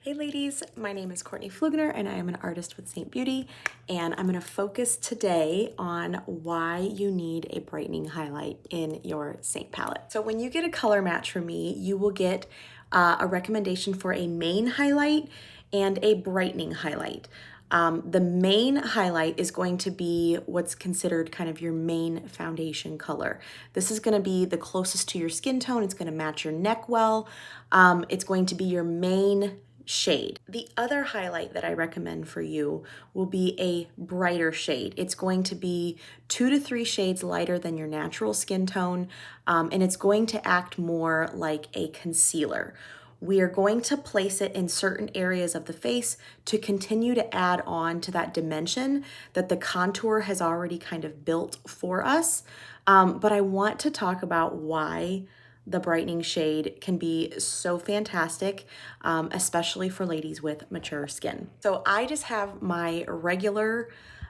Hey ladies, my name is Courtney Flugner and I am an artist with Seint Beauty, and I'm going to focus today on why you need a brightening highlight in your Seint palette. So when you get a color match from me, you will get a recommendation for a main highlight and a brightening highlight. The main highlight is going to be what's considered kind of your main foundation color. This is going to be the closest to your skin tone. It's going to match your neck well. It's going to be your main shade. The other highlight that I recommend for you will be a brighter shade. It's going to be 2 to 3 shades lighter than your natural skin tone, and it's going to act more like a concealer. We are going to place it in certain areas of the face to continue to add on to that dimension that the contour has already kind of built for us. But I want to talk about why the brightening shade can be so fantastic, especially for ladies with mature skin. So I just have my regular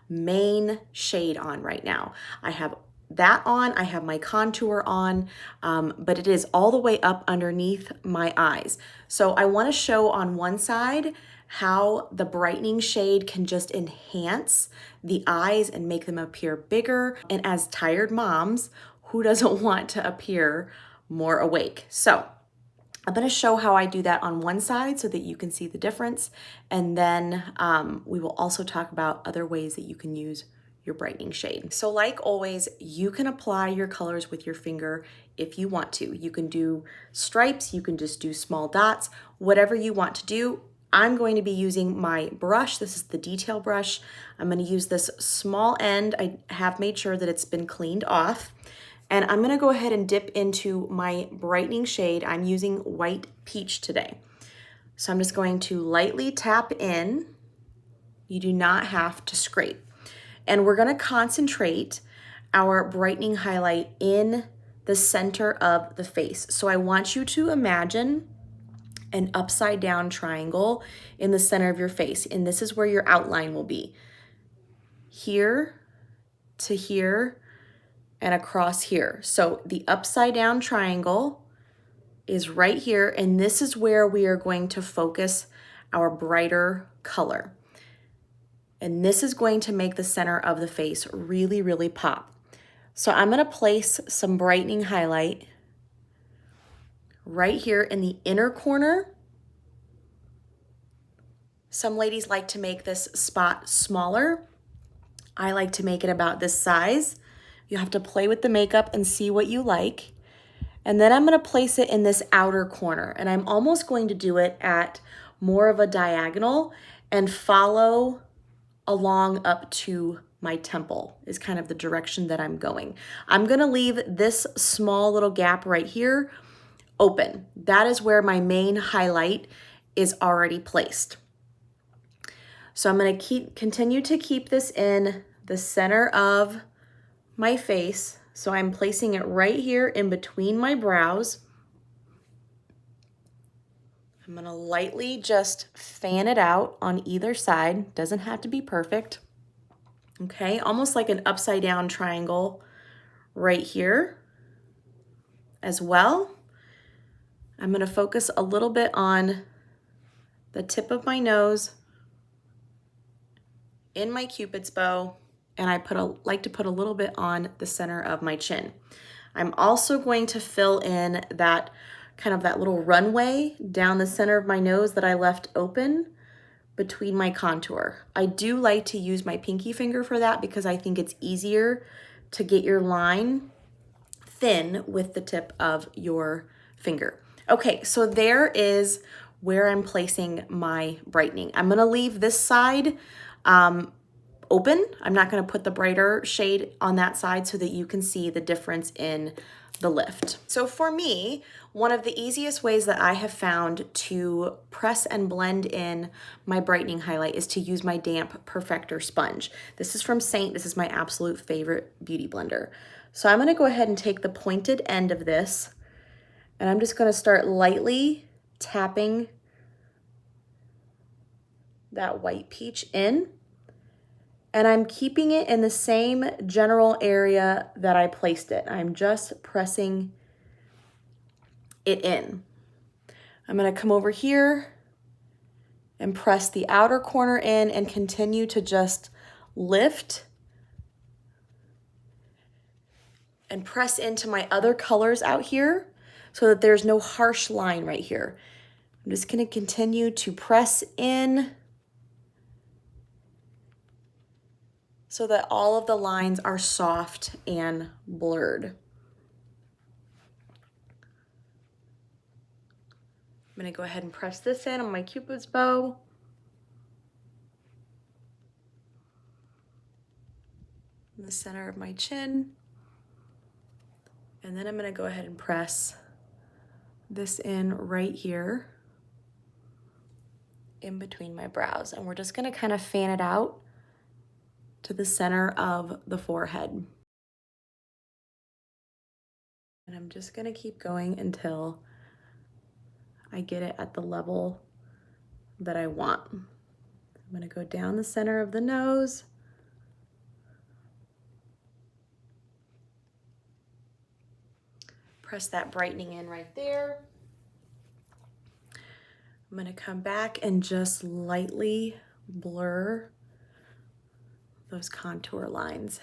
main shade on right now. I have that on, I have my contour on, but it is all the way up underneath my eyes. So I want to show on one side how the brightening shade can just enhance the eyes and make them appear bigger. And as tired moms, who doesn't want to appear more awake? So I'm going to show how I do that on one side so that you can see the difference. And then we will also talk about other ways that you can use your brightening shade. So like always, you can apply your colors with your finger if you want to. You can do stripes, you can just do small dots, whatever you want to do. I'm going to be using my brush. This is the detail brush. I'm going to use this small end. I have made sure that it's been cleaned off. And I'm going to go ahead and dip into my brightening shade. I'm using White Peach today. So I'm just going to lightly tap in. You do not have to scrape. And we're going to concentrate our brightening highlight in the center of the face. So I want you to imagine an upside down triangle in the center of your face. And this is where your outline will be. Here to here and across here. So the upside down triangle is right here. And this is where we are going to focus our brighter color. And this is going to make the center of the face really, really pop. So I'm going to place some brightening highlight right here in the inner corner. Some ladies like to make this spot smaller. I like to make it about this size. You have to play with the makeup and see what you like. And then I'm going to place it in this outer corner. And I'm almost going to do it at more of a diagonal and follow along up to my temple is kind of the direction that I'm going. I'm going to leave this small little gap right here open. That is where my main highlight is already placed. So I'm going to continue to keep this in the center of my face. So I'm placing it right here in between my brows. I'm going to lightly just fan it out on either side. Doesn't have to be perfect. Okay, almost like an upside down triangle right here as well. I'm going to focus a little bit on the tip of my nose, in my Cupid's bow, and I like to put a little bit on the center of my chin. I'm also going to fill in that kind of that little runway down the center of my nose that I left open between my contour. I do like to use my pinky finger for that because I think it's easier to get your line thin with the tip of your finger. Okay, so there is where I'm placing my brightening. I'm gonna leave this side open. I'm not going to put the brighter shade on that side so that you can see the difference in the lift. So for me, one of the easiest ways that I have found to press and blend in my brightening highlight is to use my damp perfector sponge. This is from Seint. This is my absolute favorite beauty blender. So I'm going to go ahead and take the pointed end of this, and I'm just going to start lightly tapping that White Peach in. And I'm keeping it in the same general area that I placed it. I'm just pressing it in. I'm going to come over here and press the outer corner in and continue to just lift and press into my other colors out here so that there's no harsh line right here. I'm just going to continue to press in so that all of the lines are soft and blurred. I'm going to go ahead and press this in on my Cupid's bow. In the center of my chin. And then I'm going to go ahead and press this in right here in between my brows. And we're just going to kind of fan it out to the center of the forehead. And I'm just going to keep going until I get it at the level that I want. I'm going to go down the center of the nose. Press that brightening in right there. I'm going to come back and just lightly blur those contour lines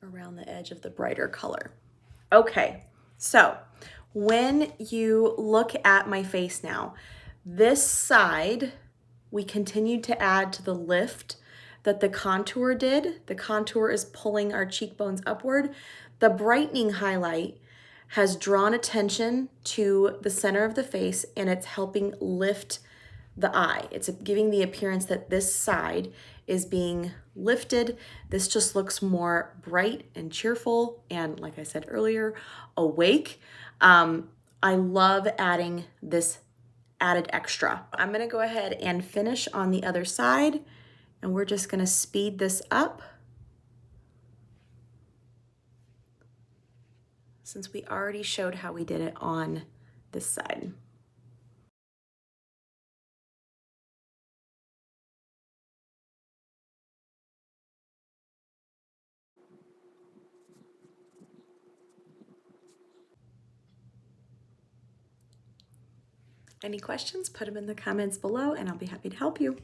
around the edge of the brighter color. Okay, so when you look at my face now, this side, we continued to add to the lift that the contour did. The contour is pulling our cheekbones upward. The brightening highlight has drawn attention to the center of the face and it's helping lift the eye. It's giving the appearance that this side is being lifted. This just looks more bright and cheerful and, like I said earlier, awake. I love adding this added extra. I'm gonna go ahead and finish on the other side and we're just gonna speed this up since we already showed how we did it on this side. Any questions, put them in the comments below and I'll be happy to help you.